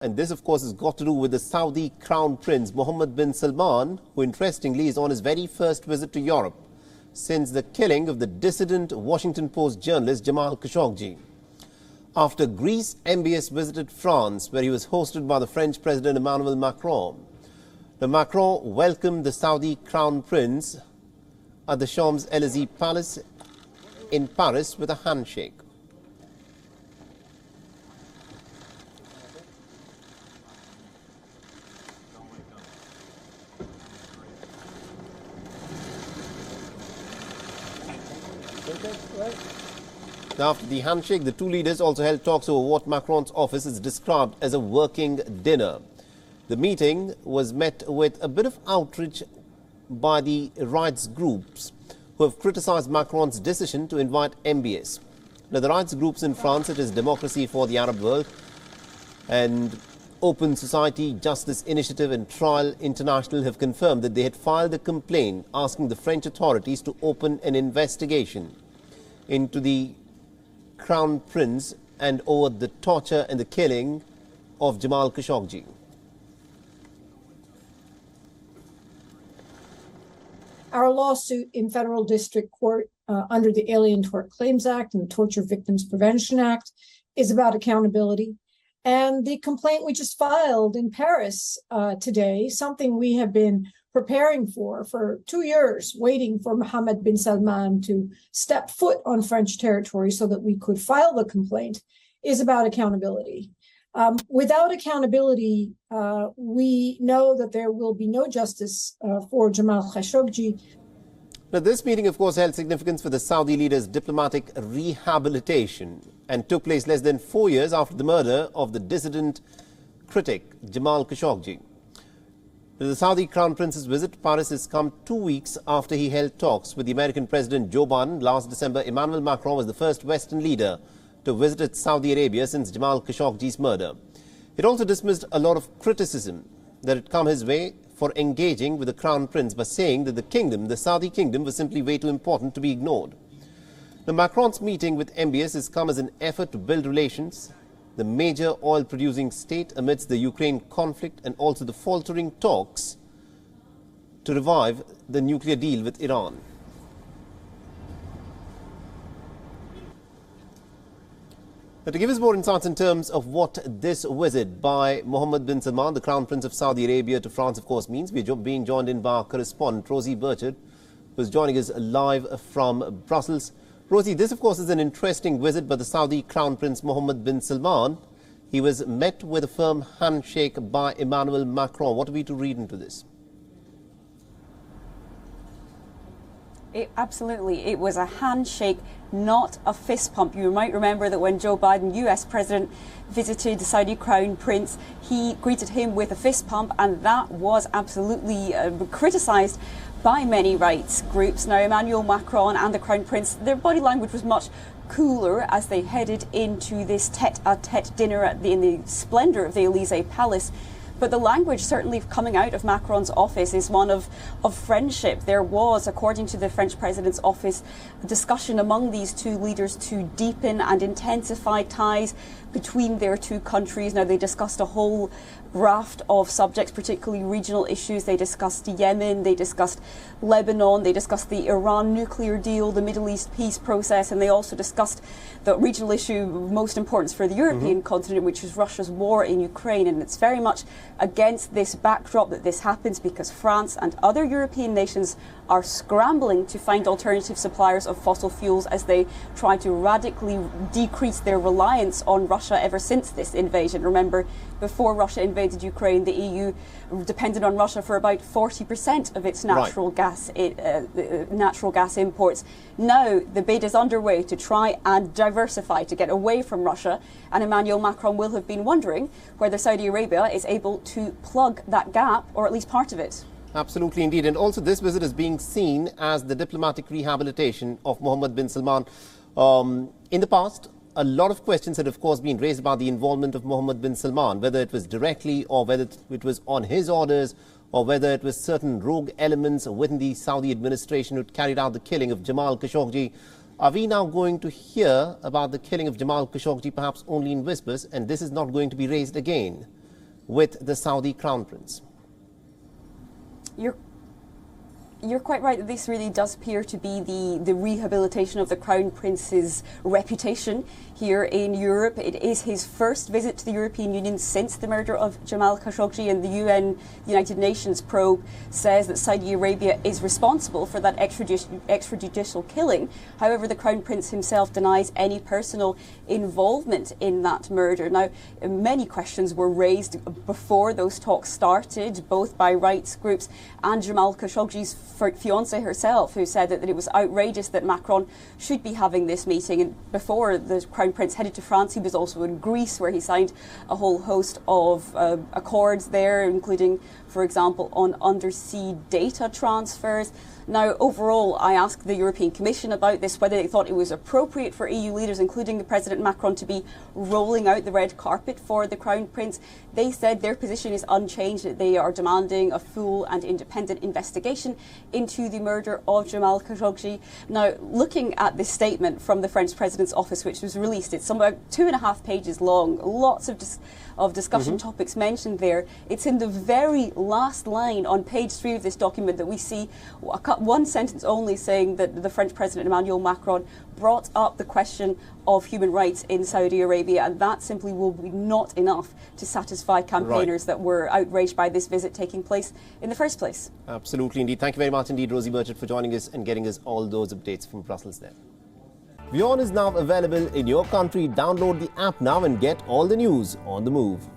And this, of course, has got to do with the Saudi Crown Prince Mohammed bin Salman, who interestingly is on his very first visit to Europe since the killing of the dissident Washington Post journalist Jamal Khashoggi. After Greece, MBS visited France, where he was hosted by the French President Emmanuel Macron. The Macron welcomed the Saudi Crown Prince at the Champs-Élysées Palace in Paris with a handshake. Now, after the handshake, the two leaders also held talks over what Macron's office has described as a working dinner. The meeting was met with a bit of outrage by the rights groups who have criticized Macron's decision to invite MBS. Now, the rights groups in France, such as Democracy for the Arab World and Open Society Justice Initiative and Trial International, have confirmed that they had filed a complaint asking the French authorities to open an investigation into the Crown Prince and over the torture and the killing of Jamal Khashoggi. Our lawsuit in federal district court under the Alien Tort Claims Act and the Torture Victims Prevention Act is about accountability. And the complaint we just filed in Paris today, something we have been preparing for 2 years, waiting for Mohammed bin Salman to step foot on French territory so that we could file the complaint, is about accountability. Without accountability, we know that there will be no justice for Jamal Khashoggi. Now, this meeting, of course, held significance for the Saudi leader's diplomatic rehabilitation and took place less than 4 years after the murder of the dissident critic Jamal Khashoggi. The Saudi Crown Prince's visit to Paris has come 2 weeks after he held talks with the American President Joe Biden. Last December, Emmanuel Macron was the first Western leader to visit Saudi Arabia since Jamal Khashoggi's murder. It also dismissed a lot of criticism that had come his way for engaging with the Crown Prince by saying that the Saudi kingdom, was simply way too important to be ignored. Now, Macron's meeting with MBS has come as an effort to build relations, the major oil-producing state, amidst the Ukraine conflict and also the faltering talks to revive the nuclear deal with Iran. Now, to give us more insights in terms of what this visit by Mohammed bin Salman, the Crown Prince of Saudi Arabia, to France, of course, means, we're being joined in by our correspondent, Rosie Burchard, who is joining us live from Brussels. Rosie, this, of course, is an interesting visit by the Saudi Crown Prince Mohammed bin Salman. He was met with a firm handshake by Emmanuel Macron. What are we to read into this? Absolutely. It was a handshake, not a fist pump. You might remember that when Joe Biden, US President, visited the Saudi Crown Prince, he greeted him with a fist pump, and that was absolutely criticised by many rights groups. Now, Emmanuel Macron and the Crown Prince, their body language was much cooler as they headed into this tete-a-tete dinner in the splendour of the Elysee Palace. But the language certainly coming out of Macron's office is one of friendship. There was, according to the French president's office, a discussion among these two leaders to deepen and intensify ties between their two countries. Now, they discussed a whole raft of subjects, particularly regional issues. They discussed Yemen, they discussed Lebanon, they discussed the Iran nuclear deal, the Middle East peace process, and they also discussed the regional issue of most importance for the European continent, which is Russia's war in Ukraine. And it's very much against this backdrop that this happens, because France and other European nations are scrambling to find alternative suppliers of fossil fuels as they try to radically decrease their reliance on Russia ever since this invasion. Remember, before Russia invaded Ukraine, the EU depended on Russia for about 40% of its natural gas imports. Now the bid is underway to try and diversify, to get away from Russia, and Emmanuel Macron will have been wondering whether Saudi Arabia is able to plug that gap, or at least part of it. Absolutely, indeed. And also, this visit is being seen as the diplomatic rehabilitation of Mohammed bin Salman. In the past, a lot of questions had, of course, been raised about the involvement of Mohammed bin Salman, whether it was directly or whether it was on his orders, or whether it was certain rogue elements within the Saudi administration who carried out the killing of Jamal Khashoggi. Are we now going to hear about the killing of Jamal Khashoggi perhaps only in whispers, and this is not going to be raised again? with the Saudi Crown Prince. You're quite right that this really does appear to be the rehabilitation of the Crown Prince's reputation here in Europe. It is his first visit to the European Union since the murder of Jamal Khashoggi, and the UN, the United Nations probe, says that Saudi Arabia is responsible for that extrajudicial killing. However, the Crown Prince himself denies any personal involvement in that murder. Now, many questions were raised before those talks started, both by rights groups and Jamal Khashoggi's fiancée herself, who said that it was outrageous that Macron should be having this meeting. And before the Crown Prince headed to France, he was also in Greece, where he signed a whole host of accords there, including, for example, on undersea data transfers. Now, overall, I asked the European Commission about this, whether they thought it was appropriate for EU leaders, including President Macron, to be rolling out the red carpet for the Crown Prince. They said their position is unchanged, that they are demanding a full and independent investigation into the murder of Jamal Khashoggi. Now, looking at this statement from the French President's office, which was released, it's about 2.5 pages long, lots of discussion topics mentioned there. It's in the very last line on page 3 of this document that we see one sentence only saying that the French President Emmanuel Macron brought up the question of human rights in Saudi Arabia, and that simply will be not enough to satisfy campaigners that were outraged by this visit taking place in the first place. Absolutely indeed. Thank you very much indeed, Rosie Burchett, for joining us and getting us all those updates from Brussels there. WION is now available in your country. Download the app now and get all the news on the move.